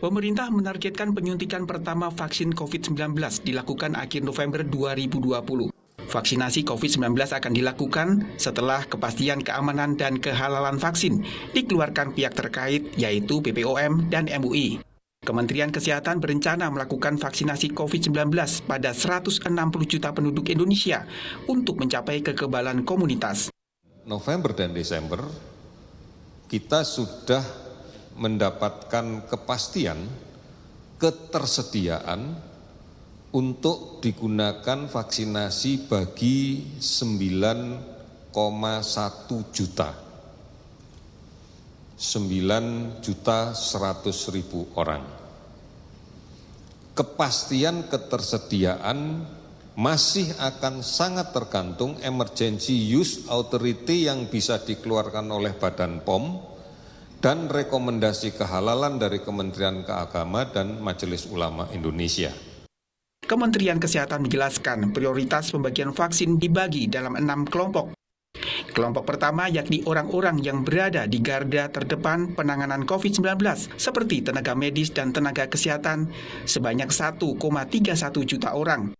Pemerintah menargetkan penyuntikan pertama vaksin COVID-19 dilakukan akhir November 2020. Vaksinasi COVID-19 akan dilakukan setelah kepastian keamanan dan kehalalan vaksin dikeluarkan pihak terkait yaitu BPOM dan MUI. Kementerian Kesehatan berencana melakukan vaksinasi COVID-19 pada 160 juta penduduk Indonesia untuk mencapai kekebalan komunitas. November dan Desember kita sudah mendapatkan kepastian ketersediaan untuk digunakan vaksinasi bagi 9,1 juta. 9.100.000 orang. Kepastian ketersediaan masih akan sangat tergantung emergency use authority yang bisa dikeluarkan oleh Badan POM dan rekomendasi kehalalan dari Kementerian Keagama dan Majelis Ulama Indonesia. Kementerian Kesehatan menjelaskan prioritas pembagian vaksin dibagi dalam 6 kelompok. Kelompok pertama yakni orang-orang yang berada di garda terdepan penanganan COVID-19 seperti tenaga medis dan tenaga kesehatan sebanyak 1,31 juta orang.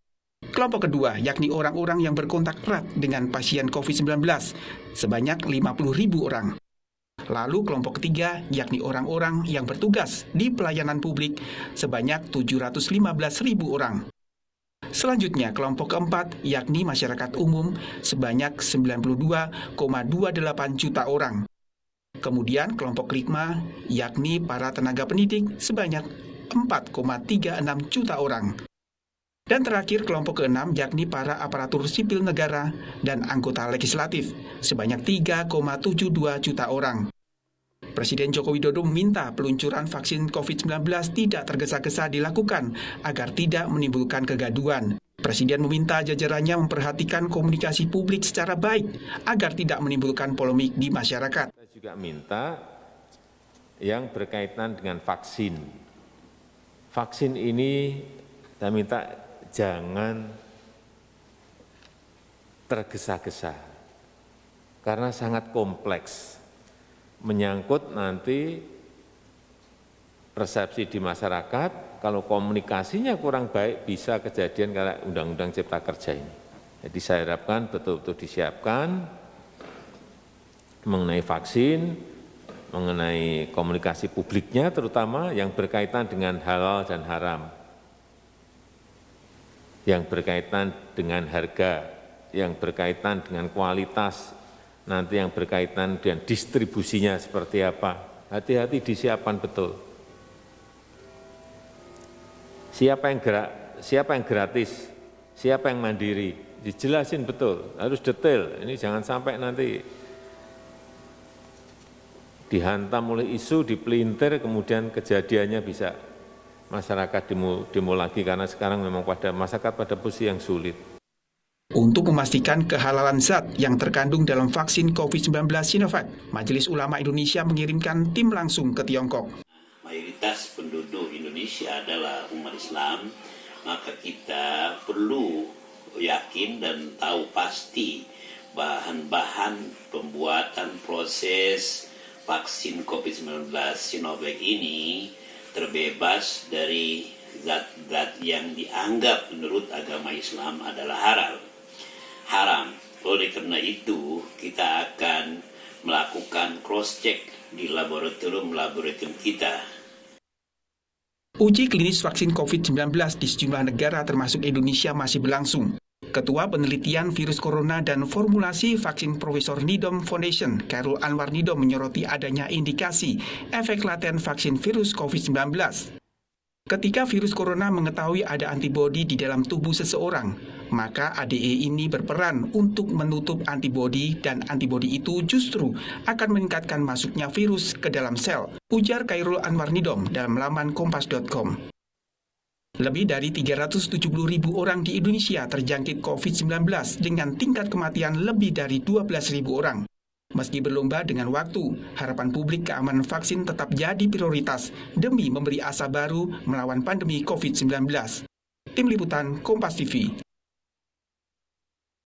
Kelompok kedua yakni orang-orang yang berkontak erat dengan pasien COVID-19 sebanyak 50.000 orang. Lalu kelompok ketiga yakni orang-orang yang bertugas di pelayanan publik sebanyak 715.000 orang. Selanjutnya kelompok keempat yakni masyarakat umum sebanyak 92,28 juta orang. Kemudian kelompok kelima yakni para tenaga pendidik sebanyak 4,36 juta orang. Dan terakhir kelompok keenam yakni para aparatur sipil negara dan anggota legislatif sebanyak 3,72 juta orang. Presiden Joko Widodo meminta peluncuran vaksin COVID-19 tidak tergesa-gesa dilakukan agar tidak menimbulkan kegaduhan. Presiden meminta jajarannya memperhatikan komunikasi publik secara baik agar tidak menimbulkan polemik di masyarakat. Kita juga minta yang berkaitan dengan vaksin. Vaksin ini saya minta jangan tergesa-gesa karena sangat kompleks. Menyangkut nanti persepsi di masyarakat, kalau komunikasinya kurang baik bisa kejadian karena Undang-Undang Cipta Kerja ini. Jadi saya harapkan betul-betul disiapkan mengenai vaksin, mengenai komunikasi publiknya terutama yang berkaitan dengan halal dan haram, yang berkaitan dengan harga, yang berkaitan dengan kualitas, nanti yang berkaitan dengan distribusinya seperti apa. Hati-hati disiapkan betul. Siapa yang gratis, siapa yang mandiri, dijelasin betul, harus detail. Ini jangan sampai nanti dihantam oleh isu, dipelintir, kemudian kejadiannya bisa masyarakat demo lagi karena sekarang memang masyarakat pada posisi yang sulit. Untuk memastikan kehalalan zat yang terkandung dalam vaksin COVID-19 Sinovac, Majelis Ulama Indonesia mengirimkan tim langsung ke Tiongkok. Mayoritas penduduk Indonesia adalah umat Islam, maka kita perlu yakin dan tahu pasti bahan-bahan pembuatan proses vaksin COVID-19 Sinovac ini terbebas dari zat-zat yang dianggap menurut agama Islam adalah haram. Oleh karena itu, kita akan melakukan cross-check di laboratorium kita. Uji klinis vaksin COVID-19 di sejumlah negara termasuk Indonesia masih berlangsung. Ketua Penelitian Virus Corona dan Formulasi Vaksin Profesor Nidom Foundation, Khairul Anwar Nidom menyoroti adanya indikasi efek laten vaksin virus COVID-19. Ketika virus corona mengetahui ada antibodi di dalam tubuh seseorang, maka ADE ini berperan untuk menutup antibodi dan antibodi itu justru akan meningkatkan masuknya virus ke dalam sel, ujar Khairul Anwar Nidom dalam laman kompas.com. Lebih dari 370.000 orang di Indonesia terjangkit COVID-19 dengan tingkat kematian lebih dari 12.000 orang. Meski berlomba dengan waktu, harapan publik keamanan vaksin tetap jadi prioritas demi memberi asa baru melawan pandemi COVID-19. Tim Liputan Kompas TV.